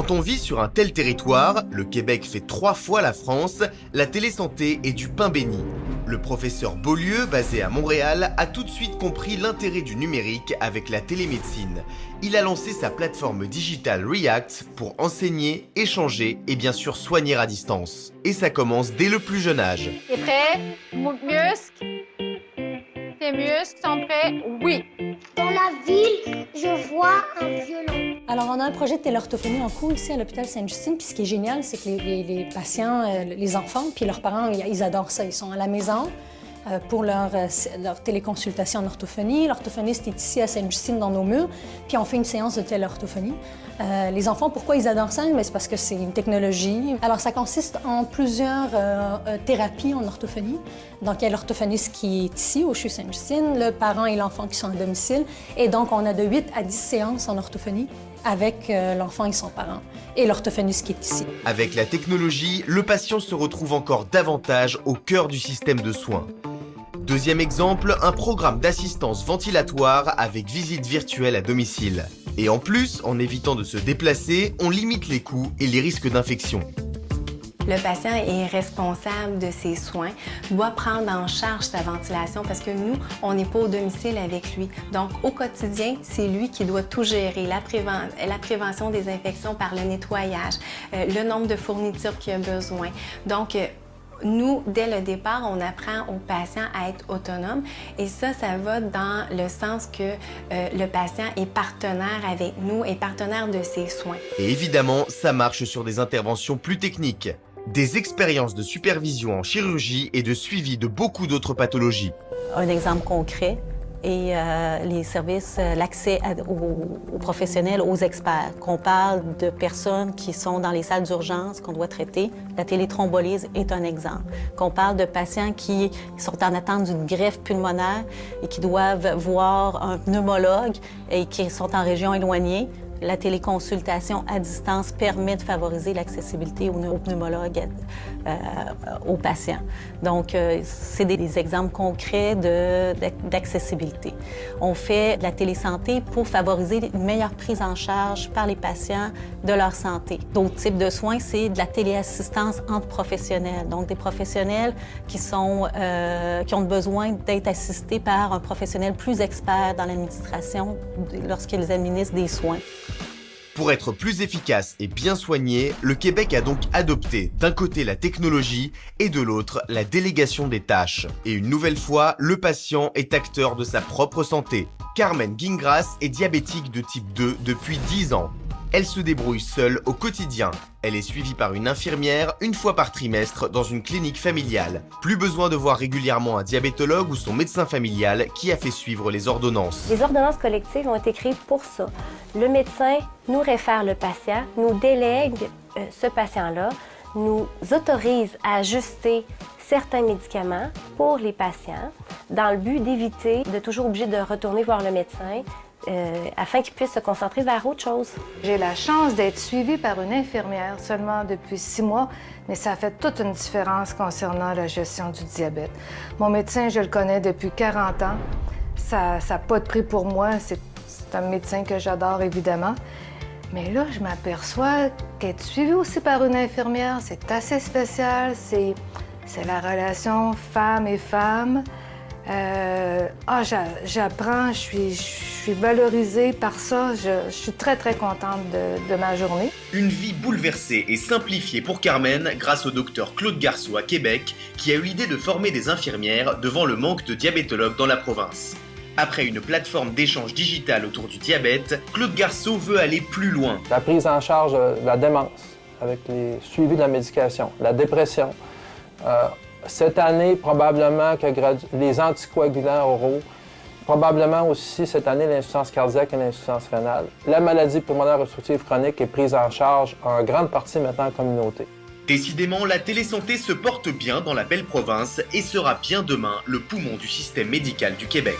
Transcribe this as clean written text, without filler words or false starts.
Quand on vit sur un tel territoire, le Québec fait 3 fois la France, la télésanté est du pain béni. Le professeur Beaulieu, basé à Montréal, a tout de suite compris l'intérêt du numérique avec la télémédecine. Il a lancé sa plateforme digitale React pour enseigner, échanger et bien sûr soigner à distance. Et ça commence dès le plus jeune âge. T'es prêt? Muscles? Tes muscles sont prêts? Oui. Dans la ville, je vois un violon. Alors, on a un projet de téléorthophonie en cours ici à l'hôpital Sainte-Justine. Puis ce qui est génial, c'est que les patients, les enfants, puis leurs parents, ils adorent ça. Ils sont à la maison pour leur téléconsultation en orthophonie. L'orthophoniste est ici à Sainte-Justine dans nos murs, puis on fait une séance de téléorthophonie. Les enfants, pourquoi ils adorent ça? C'est parce que c'est une technologie. Alors, ça consiste en plusieurs thérapies en orthophonie. Donc, il y a l'orthophoniste qui est ici, au CHU Sainte-Justine, le parent et l'enfant qui sont à domicile. Et donc, on a de 8 à 10 séances en orthophonie avec l'enfant et son parent, et l'orthophoniste qui est ici. Avec la technologie, le patient se retrouve encore davantage au cœur du système de soins. Deuxième exemple, un programme d'assistance ventilatoire avec visite virtuelle à domicile. Et en plus, en évitant de se déplacer, on limite les coûts et les risques d'infection. Le patient est responsable de ses soins, doit prendre en charge sa ventilation parce que nous, on n'est pas au domicile avec lui. Donc, au quotidien, c'est lui qui doit tout gérer, la prévention des infections par le nettoyage, le nombre de fournitures qu'il a besoin. Donc, nous, dès le départ, on apprend aux patients à être autonomes et ça va dans le sens que le patient est partenaire avec nous, est partenaire de ses soins. Et évidemment, ça marche sur des interventions plus techniques. Des expériences de supervision en chirurgie et de suivi de beaucoup d'autres pathologies. Un exemple concret est les services, l'accès aux professionnels, aux experts. Qu'on parle de personnes qui sont dans les salles d'urgence qu'on doit traiter, la téléthrombolyse est un exemple. Qu'on parle de patients qui sont en attente d'une greffe pulmonaire et qui doivent voir un pneumologue et qui sont en région éloignée. La téléconsultation à distance permet de favoriser l'accessibilité au pneumologue, aux patients. Donc, c'est des exemples concrets d'accessibilité. On fait de la télésanté pour favoriser une meilleure prise en charge par les patients de leur santé. D'autres types de soins, c'est de la téléassistance entre professionnels. Donc, des professionnels qui ont besoin d'être assistés par un professionnel plus expert dans l'administration lorsqu'ils administrent des soins. Pour être plus efficace et bien soigné, le Québec a donc adopté d'un côté la technologie et de l'autre la délégation des tâches. Et une nouvelle fois, le patient est acteur de sa propre santé. Carmen Gingras est diabétique de type 2 depuis 10 ans. Elle se débrouille seule au quotidien. Elle est suivie par une infirmière une fois par trimestre dans une clinique familiale. Plus besoin de voir régulièrement un diabétologue ou son médecin familial qui a fait suivre les ordonnances. Les ordonnances collectives ont été créées pour ça. Le médecin nous réfère le patient, nous délègue ce patient-là, nous autorise à ajuster certains médicaments pour les patients dans le but d'éviter de toujours obligé de retourner voir le médecin afin qu'ils puissent se concentrer vers autre chose. J'ai la chance d'être suivie par une infirmière seulement depuis 6 mois, mais ça fait toute une différence concernant la gestion du diabète. Mon médecin, je le connais depuis 40 ans. Ça n'a pas de prix pour moi. C'est un médecin que j'adore, évidemment. Mais là, je m'aperçois qu'être suivie aussi par une infirmière, c'est assez spécial. C'est la relation femme et femme. J'apprends, je suis valorisée par ça. Je suis très, très contente de ma journée. Une vie bouleversée et simplifiée pour Carmen grâce au docteur Claude Garceau à Québec, qui a eu l'idée de former des infirmières devant le manque de diabétologues dans la province. Après une plateforme d'échange digital autour du diabète, Claude Garceau veut aller plus loin. La prise en charge de la démence, avec les suivis de la médication, la dépression. Cette année, probablement que les anticoagulants oraux, probablement aussi cette année l'insuffisance cardiaque et l'insuffisance rénale. La maladie pulmonaire obstructive chronique est prise en charge en grande partie maintenant en communauté. Décidément, la télésanté se porte bien dans la belle province et sera bien demain le poumon du système médical du Québec.